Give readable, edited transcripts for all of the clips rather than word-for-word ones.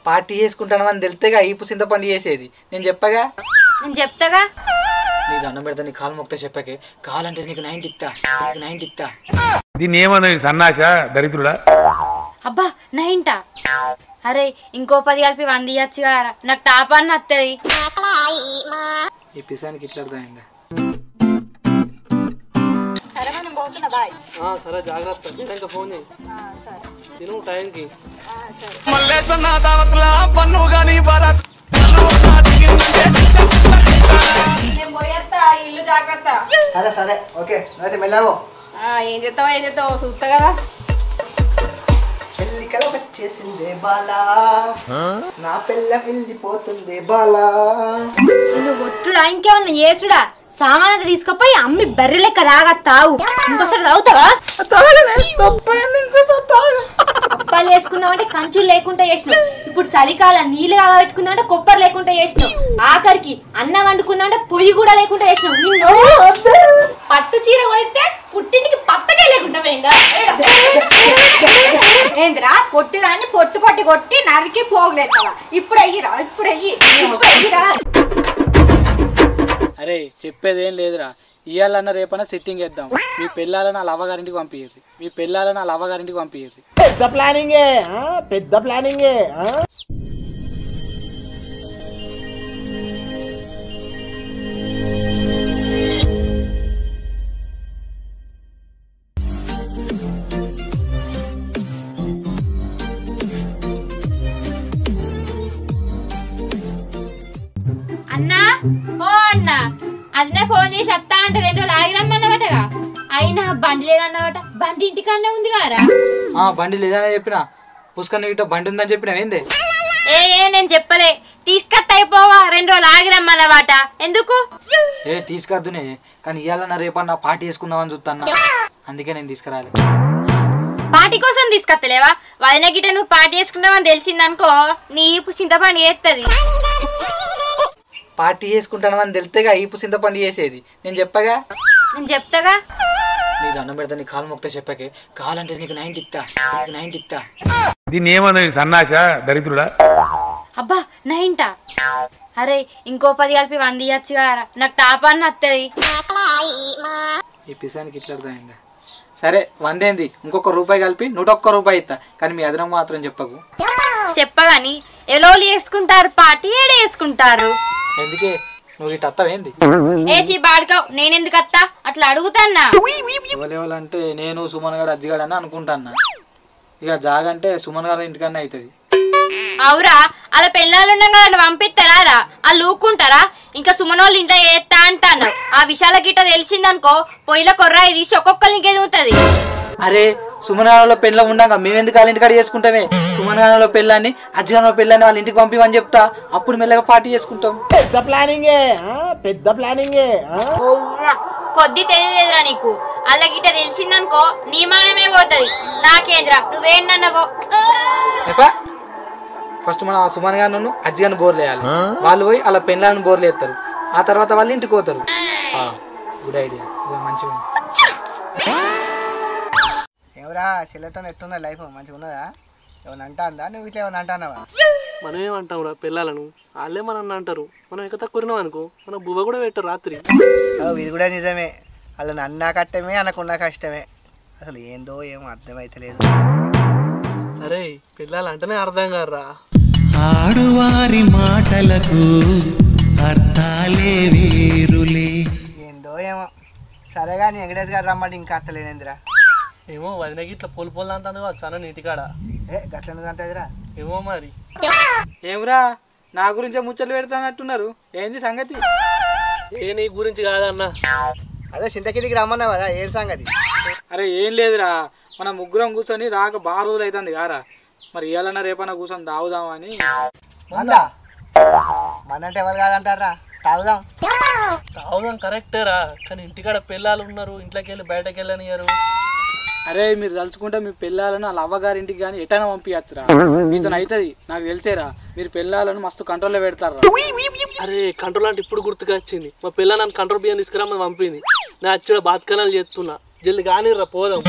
Party చేసుకుంటాను అని తెలితేగా ఈపు చింతపండు చేసేది. నేను చెప్పగా నేను చెప్తాగా. నీ దండం పెడతా, నీ కాలు మొక్త చెప్పకే. కావాలంటే నీకు 90 ఇస్తా, నీకు 90 ఇస్తా. దీన్ని ఏమన్నా సన్నాస దరిద్రుడా? అబ్బా 90? అరే ఇంకో 10 కలిపి 100 ఇయ్యచ్చు కదా, నాకు టాప్ అని వస్తుంది. ఈ పిసానికి ఇట్లా అర్థమైందా? సరే మనం పోతున్నా, బాయ్. సరే జాగ్రత్త, ఇంకా ఫోన్ చేయి. తిను టైంకి. సరే సరే ఓకే, అయితే మెల్లగో. ఏం చేస్తావో చూస్తా కదా. పెళ్ళికల వచ్చేసిందే బాలా, నా పిల్ల వెళ్ళిపోతుంది బాలా. నువ్వు ఒట్టుడా ఇంకేమన్నా చేసుడా? సామాన్ తీసుకుపోయి అమ్మి బర్రె లెక్క తాగత్తావు. ఇంకోసారి తాగుతావా? కొప్పలు వేసుకున్నావంటే కంచులు లేకుండా చేసినావు. ఇప్పుడు చలికాలం నీళ్ళు కాగబెట్టుకున్నావంటే కొప్పలు లేకుండా చేసినావు. ఆఖరికి అన్నం వండుకున్నావంటే పొయ్యి కూడా లేకుండా చేసినావు. పట్టు చీర కొనిస్తే పుట్టింటికి పత్తకే లేకుండా పోయిందా? ఏంద్రా పొట్టిదాన్ని పొట్టు పట్టి కొట్టి నరికి పోగలేస్తావా? ఇప్పుడు అయ్యిరా, ఇప్పుడు అయ్యిరా. అరే చెప్పేదేం లేదురా, ఇయ్యాలన్న రేపన్నా సెట్టింగ్ వేద్దాం. మీ పెళ్ళాలని వాళ్ళ అవ్వగారింటికి పంపించరు, మీ పెళ్ళాలని వాళ్ళ అవ్వగారింటికి పంపించరు. పెద్ద ప్లానింగే, పెద్ద ప్లానింగే. అన్నా ఓ అన్నా, అదనే ఫోన్ చేసి వస్తా అంటే 2 రోజులు ఆగిరమ్మన్నవాటగా. అయినా బండి లేదన్నమాట. బండి ఇంటికన్నా ఉంది కారా? బండి లేదనే చెప్పిన, పుష్కర్ ఇటో బండి ఉందని చెప్పిన. ఏంది నేను చెప్పలే, తీసుకొస్తా అయిపోవా. 2 రోజులు ఆగిరమ్మన్నమాట. ఎందుకు తీసుకొద్దునే, కానీ ఇయ్యాలన్న రేపన్నా పార్టీ చేసుకుందామని చూస్తాన్నా, అందుకే నేను తీసుకురాలి. పార్టీ కోసం తీసుకొస్తలేవా? వదిన గిట్ట నువ్వు పార్టీ చేసుకుంటావని తెలిసిందనుకో, నీ చింతపండు చేస్తుంది. పార్టీ చేసుకుంటాను అని తెలితేగా ఈపు చింతపండు చేసేది. నేను చెప్తాగా. నీ దండం పెడతా, నీ కాలు మొక్త చెప్పకే. కావాలంటే నీకు 90 ఇస్తా, నీకు 90 ఇస్తా. దీన్ని ఏమన్నా సన్నాస దరిద్రుడా? అబ్బా 90? అరే ఇంకో 10 కలిపి 100 ఇయ్యచ్చు కదా, నాకు టాప్ అని వస్తుంది. ఈ పిసానికి ఇట్లా అర్థమైందా? సరే 100 ఏంది, ఇంకొక రూపాయి కలిపి 101 రూపాయి ఇస్తా. కానీ మీ అదనం మాత్రం చెప్పకు. చెప్పగాని ఎలోలు వేసుకుంటారు, పార్టీ ఏడే వేసుకుంటారు. ఎందుకే నువ్వు ఇటు అత్తవేంది? ఏచి బాడుకావు, నేనెందుకు అత్తా? అట్లా అడుగుతాన్నా. ఎవరెవరంటే నేను సుమన్ గారు అజ్జిగాడు అని అనుకుంటాన్నా. ఇక జాగంటే సుమన్ గారు ఇంటికన్నా అవుతుంది. అవురా, అలా పెళ్ళాలుండగా పంపిస్తారా? వాళ్ళు ఊకుంటారా? ఇంకా సుమనోళ్ళు ఇంట్లో ఏత్తా అంటాను. ఆ విషయాల గిట్ట తెలిసిందనుకో, పొయ్యిల కొర్రాయి తీసి ఒక్కొక్కరు ఇంకేదుగుతుంది. అరే సుమనాలలో పెళ్ళ ఉండగా మేమెందుకు వాళ్ళ ఇంటికాడ చేసుకుంటామే? సుమనాలలో పెళ్ళాన్ని అజ్జిగానో పెళ్ళాన్ని వాళ్ళ ఇంటికి పంపివని చెప్తా, అప్పుడు మెల్లగా పార్టీ చేసుకుంటాం. పెద్ద ప్లానింగే, పెద్ద ప్లానింగే. కొద్ది తెలియలేదురా నీకు. అలా గిట్ట తెలిసిందనుకో నీ మానమే పోతుంది. నాకేంద్రా, నువ్వేంటన్నావో. ఫస్ట్ మనం ఆ సుమన్ గారు అజ్జిగాని బోర్లు వేయాలి. వాళ్ళు పోయి అలా పెళ్ళాన్ని బోర్లు వేస్తారు. ఆ తర్వాత వాళ్ళు ఇంటికి పోతారు. గుడ్ ఐడియా, మంచిగా. ఎవరా చెల్లెతో ఎట్లున్నా లైఫ్ మంచిగా ఉన్నదా? ఏమన్నా అంటా అందా? నువ్వు ఇట్లా ఏమన్నా అంటానావా? మనం ఏమంటాం రా పిల్లలను, వాళ్ళే మన అంటారు. మనం ఎక్క తక్కువ అనుకో, మన బువ్వ కూడా పెట్టరు రాత్రి. ఇది కూడా నిజమే. వాళ్ళని అన్నా కష్టమే, అనకున్నా కష్టమే. అసలు ఏందో ఏమో అర్థమైతలేదు. అరే పిల్లలు అంటేనే అర్థం కాదురా. ఆడువారి మాటలకు అర్థాలే వేరులే. ఏందో ఏమో. సరే కానీ వెంకటేష్ గారు రమ్మంటే ఇంకా అత్తలేనేందిరా? ఏమో వదినకి ఇట్లా పోలు అంటుంది కావచ్చు అన్న నీటికాడ. గట్లన్నదంటదిరా. ఏమో మరి. ఏమరా నా గురించే ముచ్చట్లు పెడతానట్టున్నారు, ఏంది సంగతి? ఏ నీ గురించి కాదన్నా, అదే చింతకిందికి రమ్మన్నావు కదా, ఏం సంగతి? అరే ఏం లేదురా, మన ముగ్గురం కూర్చొని రాక బాగా రోజులు అవుతుంది కారా. మరి ఇవాళన్నా రేపన్నా కూర్చొని తాగుదామని. మనంటే ఎవరు కాదంటారా? తాగుదాం. తాగుదాం కరెక్టేరా, కానీ ఇంటికాడ పిల్లలు ఉన్నారు, ఇంట్లోకి వెళ్ళి బయటకు వెళ్ళనియరు. అరే మీరు తలుచుకుంటే మీ పిల్లలను వాళ్ళ అవ్వగారింటికి కానీ ఎటైనా పంపించచ్చురా. మీతో అవుతుంది నాకు తెలిసేరా. మీరు పిల్లలను మస్తు కంట్రోల్లో పెడతారా. అరే కంట్రోల్ అంటే ఇప్పుడు గుర్తుగా వచ్చింది. మా పిల్ల నన్ను కంట్రోల్ బియ్యం తీసుకురామని పంపింది. నేను వచ్చి బాత్కనాలు చేస్తున్నా, జల్ది కానిర్రా పోదాం.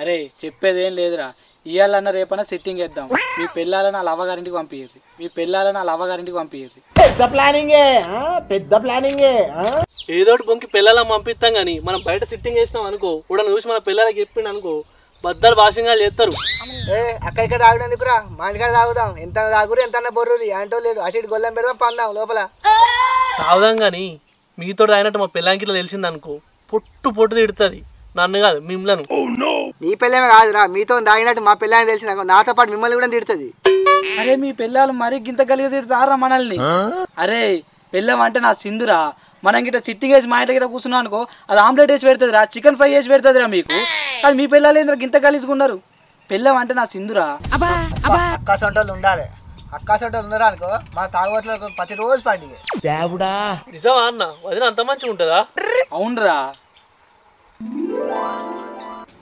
అరే చెప్పేదేం లేదురా, ఇయ్యాలన్న రేపన సెట్టింగ్ వేద్దాం. మీ పిల్లలని వాళ్ళ అవ్వగారింటికి పంపించేది. ఏదోటి బొంకి పిల్లల పంపిస్తాం కానీ మనం బయట సిట్టింగ్ వేసినాం అనుకో కూడా చూసి మన పిల్లలకి చెప్పిండు అనుకో బద్దలు భాషంగా చేస్తారు. అక్కడిక్కడ తాగుడందుకురా మా ఇంటికాడ తాగుదాం. ఎంత తాగురు ఎంత బొర్రు అంటో లేదు. అటు ఇటు గొల్లం పెడదాం పందాం లోపల తాగుదాం కానీ మీతో అయినట్టు మా పిల్లలకి ఇట్లా తెలిసింది అనుకో పొట్టు తిడుతుంది. నన్ను కాదు మిమ్మల్ని. నీ పిల్లమే కాదురా మీతో తాగినట్టు మా పిల్లని తెలిసిన నాతో పాటు మిమ్మల్ని కూడా తిడుతుంది. అరే మీ పిల్లలు మరీ గింత కలిగి తిడతారా మనల్ని? అరే పిల్లం అంటే నా సింధురా. మనం గిట్ట సిట్టింగ్ వేసి మా ఇంటి గిట్ట కూర్చున్నాం అనుకో అది ఆమ్లెట్ వేసి పెడుతుంది రా, చికెన్ ఫ్రై చేసి పెడుతుంది రా మీకు. కానీ మీ పిల్లలు ఏంద్ర గింత కలిసుకున్నారు? పిల్లం అంటే నా సింధురా. అక్క సొంటోళ్ళు ఉండాలి. అక్క సొంటోళ్ళు ఉన్నారా అనుకో మన తాగుబోతులకు ప్రతిరోజు పండుగ. నిజమా అన్న? వదిన అంత మంచిగా ఉంటుందా? అవునరా.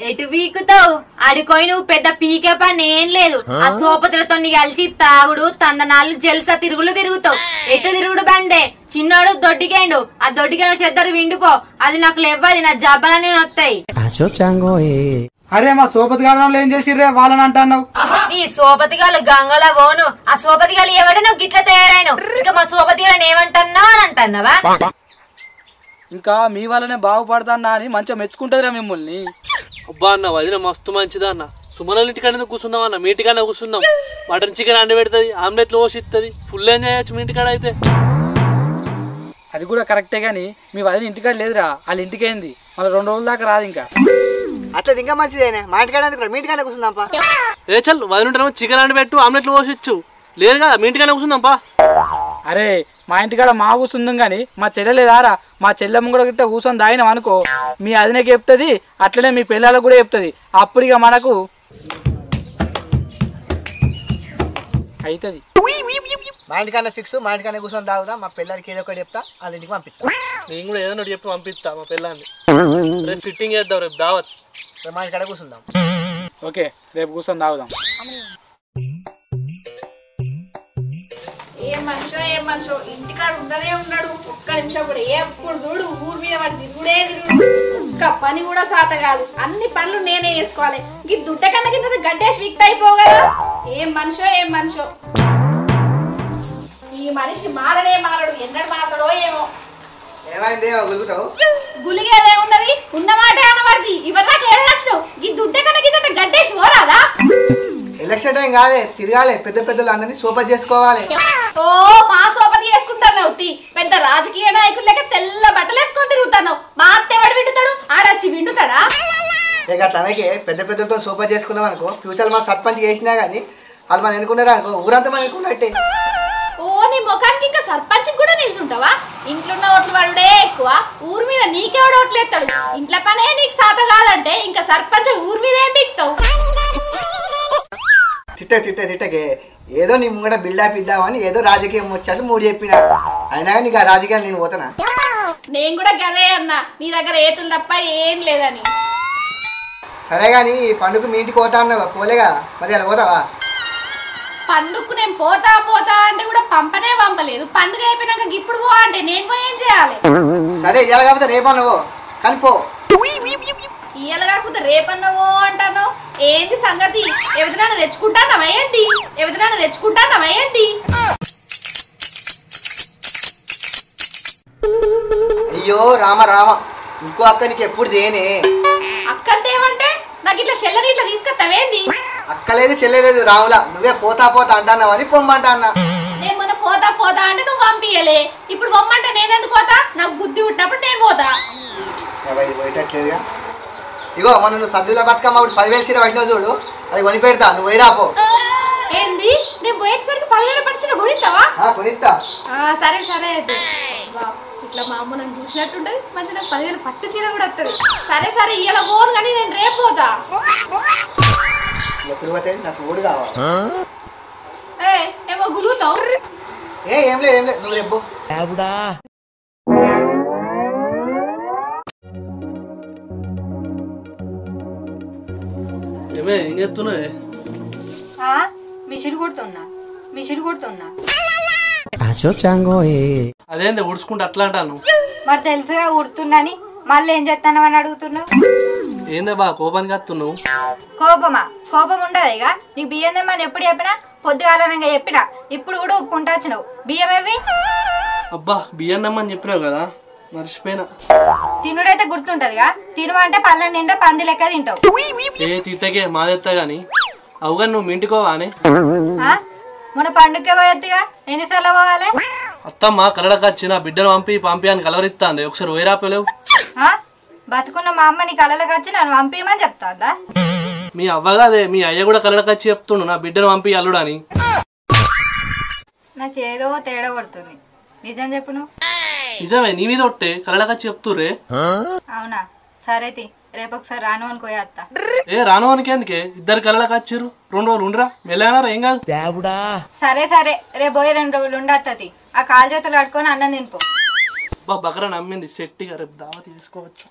ఎటు వీకుతావు? అడికోయి నువ్వు పెద్ద పీకే పని ఏం లేదు. ఆ సోపతులతో కలిసి తాగుడు తందనాలు జల్సా తిరుగుతావు. ఎటు తిరుగుడు బండే. చిన్నోడు దొడ్డికేండు. ఆ దొడ్డికేను చెద్దరు విండిపో. అది నాకు లేవ్వది. నా జబ్బలన్నీ వస్తాయి. అరే మా సోపతి గారు ఏం చేసిర్రే వాళ్ళని అంటున్నావు? ఈ సోపతిగాలు గంగల పోను. ఆ సోపతిగాలు ఎవడు నువ్వు గిట్ల తయారైనావు. ఇంకా మా సోపతిగాలను ఏమంటున్నావు అని అంటున్నావా? ఇంకా మీ వల్లనే బాగుపడతానా అని మంచిగా మెచ్చుకుంటారా మిమ్మల్ని. అబ్బా అన్న వదిన మస్తు మంచిదా అన్న. సుమనోళ్ళ ఇంటికాడ కూర్చుందాం అన్న. మీ ఇంటికాడ కూర్చుందాం. మటన్ చికెన్ అండి పెడుతుంది, ఆమ్లెట్లు పోసిస్తుంది. ఫుల్ ఎంజాయ్ చేయొచ్చు మీ ఇంటికాడ అయితే. అది కూడా కరెక్టే కానీ మీ వదిన ఇంటికాడ లేదురా. వాళ్ళ ఇంటికేంది మళ్ళీ 2 రోజుల దాకా రాదు. ఇంకా అట్లా ఇంకా మంచిదేనే. మా ఇంటికాడ మీ ఇంటికాడ కూర్చుందాంపా. ఏ చల్ వదిన ఉంటేనేమో చికెన్ అండి పెట్టు, ఆమ్లెట్లు పోసిచ్చు. లేదు కదా మీ ఇంటికాడ కూర్చుందాంపా. అరే మా ఇంటికాడ మా కూర్చుందాం కానీ మా చెల్లెలేదారా. మా చెల్లెమ్మ కూడా గిట్ట కూర్చొని తాగినాం అనుకో మీ అదినకి చెప్తుంది. అట్లనే మీ పిల్లలకు కూడా చెప్తుంది. అప్పుడు ఇక మనకు అవుతుంది. మా ఇంటికన్నా ఫిక్స్. మా ఇంటికన్నా కూర్చొని తాగుదాం. మా పిల్లలకి ఏదో ఒకటి చెప్తా వాళ్ళ ఇంటికి పంపిస్తా. నేను కూడా ఏదో ఒకటి చెప్పి పంపిస్తా మా పిల్లల్ని. రేపు ఫిట్టింగ్ చేద్దాం. రేపు దావత్ మా ఇంటికాడ కూర్చుందాం. ఓకే రేపు కూర్చొని తాగుదాం. ఏం మనిషో ఇంటికాడ ఉండనే ఉన్నాడు. ఒక్క నిమిషం కూడా ఎప్పుడు చూడు ఊరి మీద వాడు తిరుగుడే తిరుగుడు. ఒక్క పని కూడా సాత కాదు. అన్ని పనులు నేనే చేసుకోవాలి. ఈ దుడ్డ కన్నా కింద గడ్డేసి విక్ట్ అయిపోవు కదా. ఏం మనిషో ఈ మనిషి మారడు. ఎన్నడు మారతాడో ఏమో. ఏమైంది గులుగుతావు? గులిగేదే ఉన్నది ఉన్నమాట అనబడి ఇవరిదాకా ఏడాచినావు. ఈ దుడ్డ కన్నా కింద గడ్డేసి పోరాదా? ఎలక్షన్ టైం కాదే తిరగాలి. పెద్దలు అందరినీ సోపతి చేసుకోవాలి. ఓ మా సోపతి చేసుకుంటాను. పెద్ద రాజకీయ నాయకులు లెక్క తెల్ల బట్టలు వేసుకొని తిరుగుతాను. మా అత్త ఎవడు విండుతాడు? ఆడచ్చి విండుతాడా? ఇక తనకి పెద్దలతో సోపతి చేసుకున్నాం అనుకో ఫ్యూచర్ మన సర్పంచ్ వేసినా కానీ వాళ్ళు మనం ఎన్నుకున్నారా అనుకో ఊరంతా మనం ఎన్నుకున్నట్టే. ఓ నీ ముఖానికి ఇంకా సర్పంచ్ కూడా నిల్చుంటావా? ఇంట్లో ఉన్న ఓట్లు వాడుడే ఎక్కువ. ఊరి మీద నీకెవడు ఓట్లు ఎత్తాడు? ఇంట్లో పనే నీకు సాత కాదంటే ఇంకా సర్పంచ్ ఊరి మీద ఏం బిక్తావు? తిట్టకే ఏదో నీ ముంగట బిల్డప్ ఇద్దామని ఏదో రాజకీయం వచ్చాడు 3 చెప్పినా. అయినా కానీ నీకు ఆ రాజకీయాలు నేను పోతానా? నేను కూడా గదే అన్నా నీ దగ్గర ఏతులు తప్ప ఏం లేదని. సరే కానీ పండుగ మీ ఇంటికి పోతా అన్నావు పోలే కదా మరి అలా పోతావా? పండుగకు నేను పోతా అంటే కూడా పంపలేదు. పండుగ అయిపోయినాక ఇప్పుడు పో అంటే నేను పోయి ఏం చేయాలి? సరే ఇవాళ కాకపోతే రేపు అన్నవో కానీ పో. ఇవాళ కాకపోతే రేపన్నవో అంటాను. ఏంది సంగతి? ఎవరినైనా తెచ్చుకుంటానవా ఏంది? అయ్యో రామ ఇంకో అక్క నీకు ఎప్పుడు చేయనే. అక్కంతేమంటే నాకు ఇట్లా చెల్లని ఇట్లా తీసుకొస్తావేంది? అక్కలేదు చెల్లెలేదు రాములా నువ్వే పోతా అంటాన్నావని పొమ్మంటా అన్న. నేను మొన్న పోతా అంటే నువ్వు పంపించలే. ఇప్పుడు పొమ్మంటే నేనెందుకు పోతా? నాకు బుద్ధి పుట్టినప్పుడు నేను పోతా. ఇది పోయేటట్లేదుగా. ఇగో మొన్న నువ్వు సద్దుల బతుకమ్మ 10,000 చీర పట్టినావు చూడు అది కొని పెడతా నువ్వు పోయి రాపో. ఏంది? నేను పోయేసరికి 10,000 పట్టిన కొనిస్తావా? కొనిస్తా. సరే అయితే ఇట్లా మా అమ్మ నన్ను చూసినట్టుంటది. మంచి నాకు 10,000 పట్టు చీర కూడా వస్తుంది. సరే ఇవాళ పోను కానీ నేను రేపు పోతా. ఎప్పుడు పోతే నాకు ఊడు కావాలి. ఏమో గులుగుతావు? ఏం లేదు నువ్వు రేపు ఏం చేస్తున్నావే? మిషన్ కొడుతున్నా. అదేంది ఉడుచుకుంటే అట్లా అంటాను. మరి తెలుసుగా ఉడుతున్నాని మళ్ళీ ఏం చేస్తానని అడుగుతున్నావు? ఏందే బా కోపానికి వస్తున్నావు? కోపమా? కోపం ఉండదు ఇక. నీకు బియ్యం తెమ్మని ఎప్పుడు చెప్పినా పొద్దుగాలనంగా చెప్పినా. ఇప్పుడు కూడా ఒప్పుకుంటాచ్చు నువ్వు. బియ్యం ఏవి? అబ్బా బియ్యం నమ్మని చెప్పినావు కదా, మర్చిపోయినా. తినుడైతే గుర్తుంటదిగా. తినమంటే పళ్ళ నిండా పంది లెక్క తింటావు. ఏ తిట్టకే మాదెత్తా గాని. అవుగా నువ్వు మీ ఇంటికోవా అని? మొన్న పండుగ పోయొద్దుగా, ఎన్నిసార్లు పోవాలి? అత్తమ్మ కలడకు వచ్చి నా బిడ్డను పంపి అని కలవరిస్తాంది. ఒకసారి వైరాపలేవు. బతుకున్న మా అమ్మ నీ కళ్ళకి వచ్చి నన్ను పంపించమని చెప్తాందా? మీ అవ్వగాదే మీ అయ్య కూడా కలడకు వచ్చి చెప్తుండు నా బిడ్డను పంపి అల్లుడని. నాకేదో తేడా కొడుతుంది. నిజం చెప్పు నువ్వు. నిజమే, నీ మీద ఒట్టే కలడకు వచ్చి చెప్తుర్రే. అవునా? సరే రేపు ఒకసారి రాను అనుకోయత్తా. ఏ రాను అనికేందుకే? ఇద్దరు కలడకు వచ్చిర్రు, 2 రోజులు ఉండరా మెల్లనారా ఏం కాదు. సరే రేపు పోయి 2 రోజులు ఉండత్తది. ఆ కాలు చేతులు కట్టుకొని అన్నం తినిపో. బకరా నమ్మింది సెట్టిగా, రేపు దావా తీసుకోవచ్చు.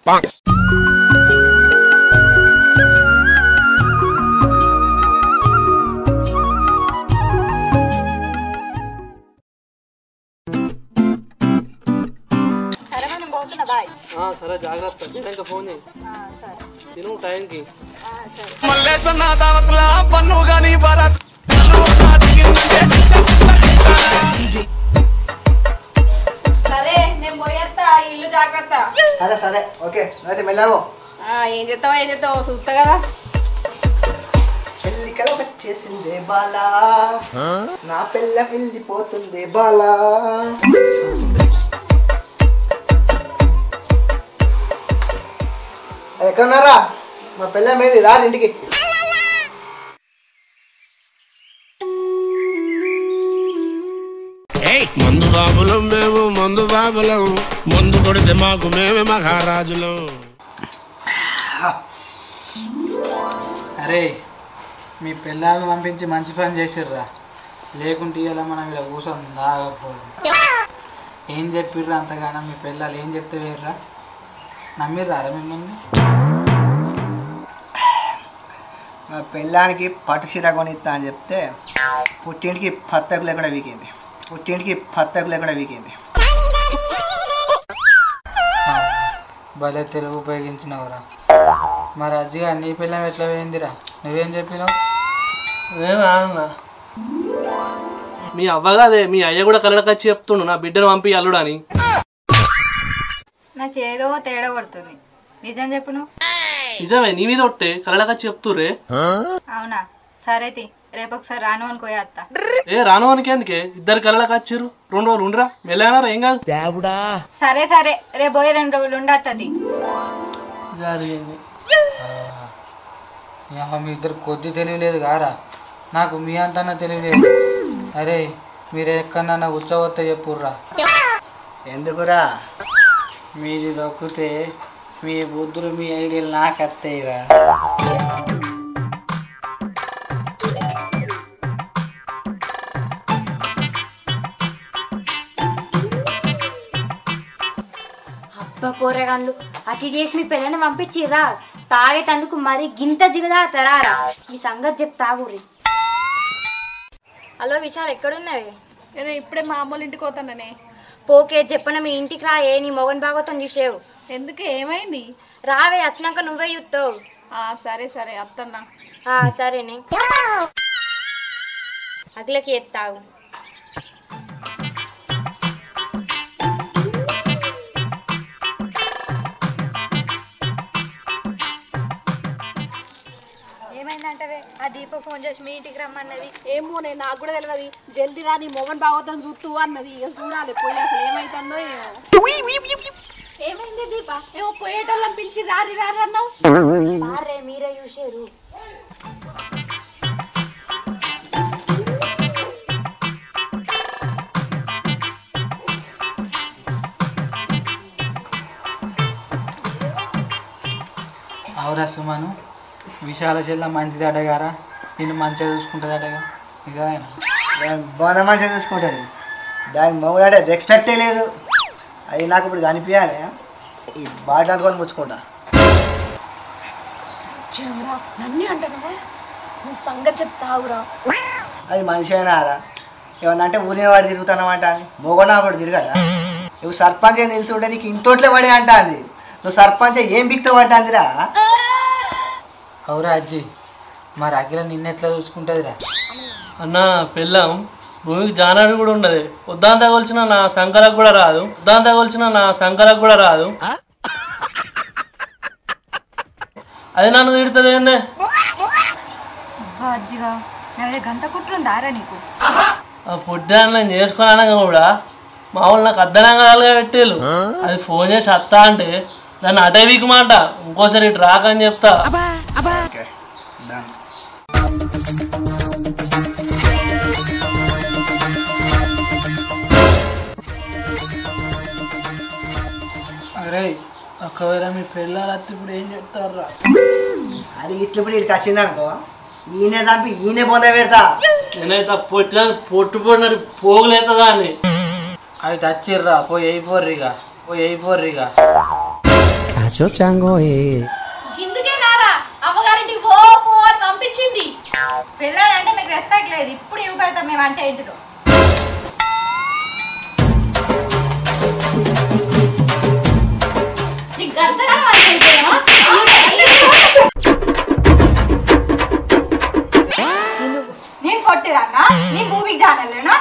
సరే మనం పోతున్నా, బాయ్. సరే జాగ్రత్త, తినాక ఫోన్ చేయి. సరే తిను టైంకి. సరే నేను పోయేస్తా, ఇల్లు జాగ్రత్త. సరే ఓకే, అయితే మెల్లగో. ఏం చేస్తావో చూస్తా కదా. పెళ్లి కల వచ్చేసిందే బాలా, నా పిల్ల వెళ్ళిపోతుంది బాలా. ఎక్కడున్నారా? మా పిల్ల మీద రా ఇంటికి. మందు బాబులం మేము, మందు బాబులం, మందు కొడితే మాకు మేమే మహారాజులం. అరే మీ పిల్లల్ని పంపించి మంచి పని చేసిర్రా, లేకుంటే ఇలా మనం ఇక్కడ కూర్చొని దాగపోదు. ఏం చెప్పిర్రా అంతగానో? మీ పిల్లలు ఏం చెప్తే వేర్రా? నమ్మిర్రారా మిమ్మల్ని? మా పిల్లానికి పట్టు చీర కొనిస్తా అని చెప్తే పుట్టింటికి పత్తకులు ఎక్కడ వీకింది. భలే తెలుగు ఉపయోగించినవురా. మరి అజ్జిగా నీ పిల్లం ఎట్లా పోయిందిరా? నువ్వేం చెప్పినావు? మీ అవ్వగాదే మీ అయ్య కూడా కలడకు వచ్చి చెప్తుండు నా బిడ్డను పంపి అల్లుడని. నాకేదో తేడా కొడుతుంది. నిజం చెప్పు నువ్వు. నిజమే, నీ మీద ఒట్టే కలడకు వచ్చి చెప్తుర్రే. అవునా? సరే రేపు ఒకసారి రాను అనుకోయత్తా. ఏ రాను అనికేందుకే? ఇద్దరు కలడకు వచ్చిర్రు, 2 రోజులు ఉండరా మెల్లనారా ఏం కాదు. సరే రేపు పోయి 2 రోజులు ఉండత్తది. మీ ఇద్దరు కొద్ది తెలియలేదు కారా? నాకు మీ అంతన్నా తెలియలేదు. అరే మీరు ఎక్కడన్నా ఉచ్చవత్త చెప్పుర్రా. ఎందుకురా? మీది దొక్కితే మీ బుద్ధులు మీ ఐడియాలు నాకు వస్తాయిరా. అబ్బా పోరగాళ్ళు అటు చేసి మీ పిల్లని పంపించిర్రా. తాగేటందుకు మరి గింత జిగదా తరారా. మీ సంగతి చెప్తా ఊరి. హలో విశాల్, ఎక్కడున్నావి? నేను ఇప్పుడే మా అమ్మోళ్ళ ఇంటికి పోతాననే. పోకే చెప్పన మీ ఇంటికి రా. ఏ నీ మొగన్ భాగవతం చూసేవు. ఎందుకు, ఏమైంది? రావే, వచ్చినాక నువ్వే చూస్తావు. సరే అత్తన్నా. సరేనే, అగ్లకి ఎత్తావు. ఏమైందంటే ఆ దీప ఫోన్ చేసి మీ ఇంటికి రమ్మన్నది. ఏమో నాకు కూడా తెలియదు. జల్దీ రా, నీ మొగన్ భాగవతం చూస్తూ అన్నది. ఇక చూడాలి పోయి అసలు ఏమైతుందో ఏమో. ఏమైంది దీప? ఏమో పోయేటోళ్ళని పిలిచి రారి అన్నావు. మీరే చూసారు. అవురా సుమను, విశాల చెల్ల మంచిది అడగారా? నిన్ను మంచిగా చూసుకుంటుంది అడగా? నిజమేనా? బాగా మంచిగా చూసుకుంటుంది. దానికి మొగుడే రెస్పెక్టే లేదు. అది నాకు ఇప్పుడు కనిపించాలి. ఈ బాటిల్ అనుకొని పుచ్చుకుంటా. నన్ను అంటాను నీ సంగతి చెప్తావురా. అది మనిషి అయినారా? ఏమన్నా అంటే ఊరినే వాడు తిరుగుతానమాట అని. మొగనా వాడు తిరగదా? నువ్వు సర్పంచ్ నిలిచి ఉంటే నీకు ఇంతోట్లే పడి అంటుంది. నువ్వు సర్పంచ్ ఏం బిక్తో పడ్డాందిరా? అవురా అజ్జి మరి అఖిల నిన్నెట్లా చూసుకుంటుందిరా? అన్న పెళ్ళాం భూమికి జానాడు కూడా ఉండదు. ఉద్దాంతా కొలిచిన నా సంకలకు కూడా రాదు. అది నన్ను తిడుతుంది ఏందే? అజ్జిగా నా మీద గంత కుట్రుందా రా నీకు? ఆ పొద్దున్న నేను చేసుకున్నాక కూడా మా వాళ్ళు నాకు అద్దనంగా పెట్టేళ్ళు. అది ఫోన్ చేసి అత్తా అంటే దాన్ని అటే వీకమాట ఇంకోసారి ఇటు రాకని చెప్తా. అరే ఒకవేళ మీ పిల్లలు అత్త ఇప్పుడు ఏం చెప్తారా? అది ఇట్లా ఇప్పుడు ఇక్కడికి వచ్చిందనుకో ఈయనే చంపి ఈయనే పొంద పెడతా. నేనైతే పొట్టు పొడినట్టు పోగులేదా అని అయితే వచ్చిర్రా పోయి అయిపోర్రిగా ఇందుకే నారా అమ్మగారింటికి పో పో అని పంపించింది. పిల్లలంటే మీకు రెస్పెక్ట్ లేదు. ఇప్పుడు ఇవి పెడతాం మేము అంటే ఏంటిదో. నీకు గంతగానం అయిపోయిందేమో. నేను కొట్టిరన్నా నేను భూమికి జానలేనా?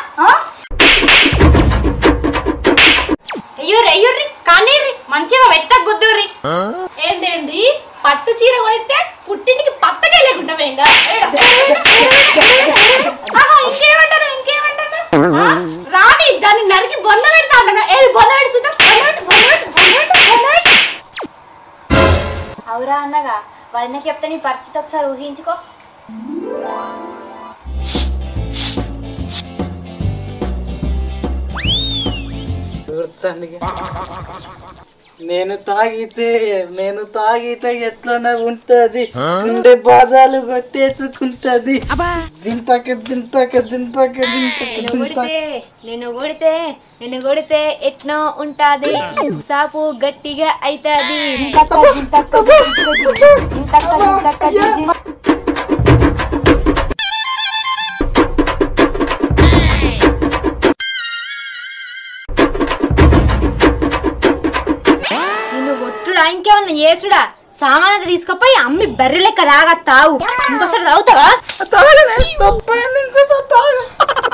అయ్యూర్రి కానీ మంచిగా వెట్ట గుద్దుర్రి. ఏందేంది పట్టు చీర కొనిస్తే పుట్టింటికి పత్తకే లేకుండా పోయిందా? ఇంకేమంటాను రాని దాన్ని నరికి బొంద పెడతా అంటున్నా. ఏది బొంద పెడుతుందా? అవురా అన్నగా వదినకి చెప్తే నీ పరిస్థితి ఒకసారి ఊహించుకో. నేను తాగితే ఎట్లనే ఉంటది, ఉండే బాజాలు కొట్టేసుకుంటది. నేను కొడితే ఎట్నో ఉంటాది, సాపు గట్టిగా అయితాది. ఇంకేమన్నా చేసుడా సామాన్ తీసుకుపోయి అమ్మి బర్రె లెక్క రాగా తావు. ఇంకోసారి తాగుతావా?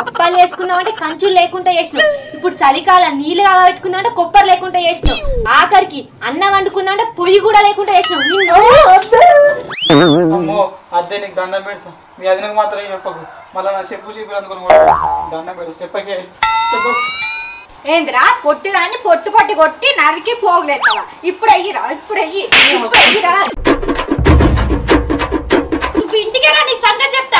అప్పాలు వేసుకున్నావంటే కంచులు లేకుండా చేసినావు. ఇప్పుడు చలికాలం నీళ్ళు పెట్టుకున్నావంటే కొప్పరు లేకుండా చేసినావు. ఆఖరికి అన్నం వండుకున్నావంటే పొయ్యి కూడా లేకుండా చేసినావు. అదే నీకు దండం పెడతా. మీ అదినకు మాత్రం చెప్పకు. మళ్ళీ నా చెప్పు అందుకుని దండం పెడతా. చెప్పకే ఏందిరా పొట్టిదాన్ని పొట్టు కొట్టి నరికి పోగులేస్తావా? ఇప్పుడు అయ్యిరా నువ్వు ఇంటికే నీ సంగతి చెప్తా.